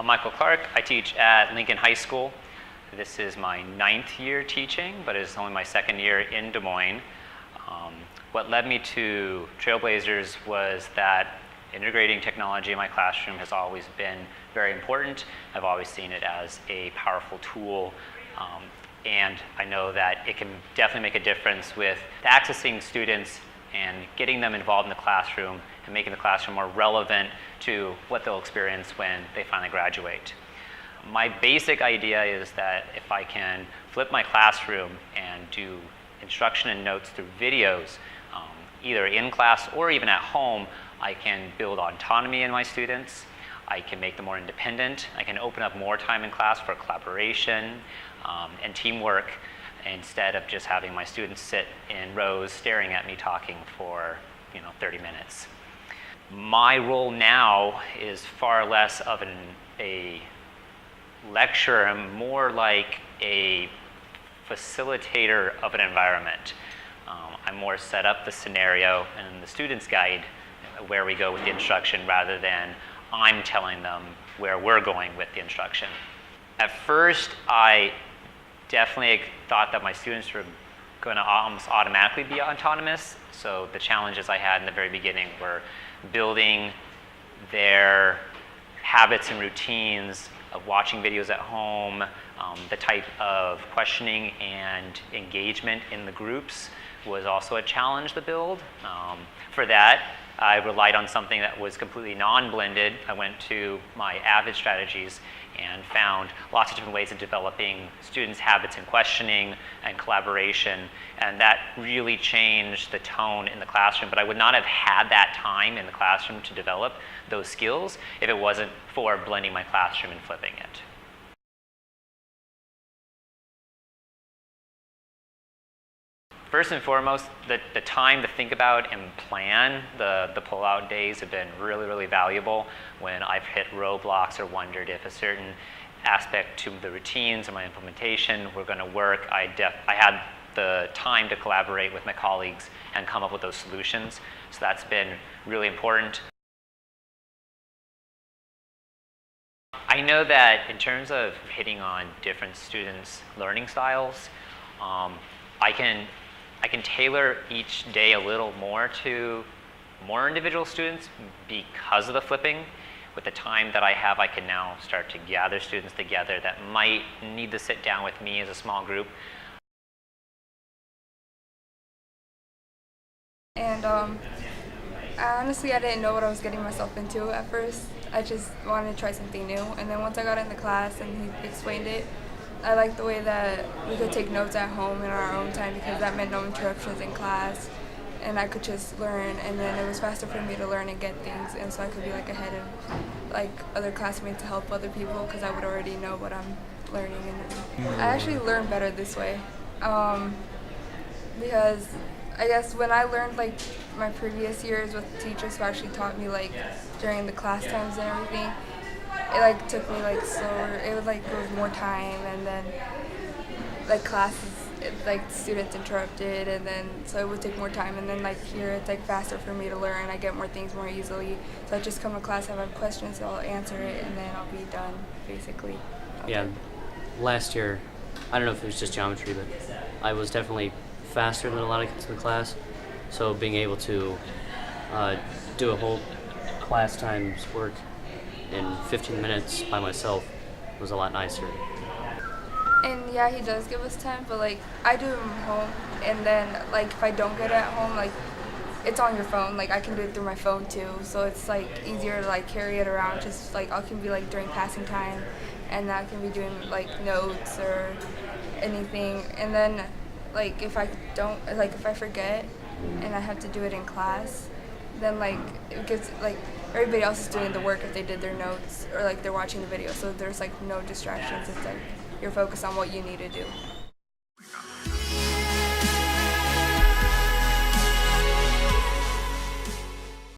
I'm Michael Clark. I teach at Lincoln High School. This is my 9th year teaching, but it's only my 2nd year in Des Moines. What led me to Trailblazers was that integrating technology in my classroom has always been very important. I've always seen it as a powerful tool, and I know that it can definitely make a difference with accessing students and getting them involved in the classroom and making the classroom more relevant to what they'll experience when they finally graduate. My basic idea is that if I can flip my classroom and do instruction and notes through videos, either in class or even at home, I can build autonomy in my students. I can make them more independent. I can open up more time in class for collaboration and teamwork, instead of just having my students sit in rows staring at me talking for 30 minutes. My role now is far less of a lecturer and more like a facilitator of an environment. I'm more set up the scenario and the student's guide where we go with the instruction rather than I'm telling them where we're going with the instruction. At first, I definitely thought that my students were going to almost automatically be autonomous. So the challenges I had in the very beginning were building their habits and routines of watching videos at home, the type of questioning and engagement in the groups was also a challenge to build. For that, I relied on something that was completely non-blended. I went to my Avid strategies and found lots of different ways of developing students' habits in questioning and collaboration, and that really changed the tone in the classroom. But I would not have had that time in the classroom to develop those skills if it wasn't for blending my classroom and flipping it. First and foremost, the time to think about and plan the pull-out days have been really, really valuable. When I've hit roadblocks or wondered if a certain aspect to the routines or my implementation were going to work, I had the time to collaborate with my colleagues and come up with those solutions. So that's been really important. I know that in terms of hitting on different students' learning styles, I can tailor each day a little more to more individual students because of the flipping. With the time that I have, I can now start to gather students together that might need to sit down with me as a small group. And honestly, I didn't know what I was getting myself into at first. I just wanted to try something new. And then once I got into class and he explained it, I liked the way that we could take notes at home in our own time, because that meant no interruptions in class, and I could just learn, and then it was faster for me to learn and get things, and so I could be like ahead of other classmates to help other people because I would already know what I'm learning. And I actually learn better this way because I guess when I learned my previous years with teachers who actually taught me during the class times and everything, it took me slower. It would go more time, and then classes students interrupted, and then so it would take more time, and then here it's faster for me to learn. I get more things more easily. So I just come to class, if I have questions, so I'll answer it, and then I'll be done basically. Yeah, last year, I don't know if it was just geometry, but I was definitely faster than a lot of kids in the class. So being able to do a whole class times work in 15 minutes by myself was a lot nicer. And yeah, he does give us time, but I do it from home, and then if I don't get it at home, it's on your phone. I can do it through my phone too, so it's easier to carry it around. Just I can be during passing time, and I can be doing notes or anything. And then if I don't, if I forget and I have to do it in class, then it gives everybody else is doing the work if they did their notes or they're watching the video, so there's no distractions. It's you're focused on what you need to do.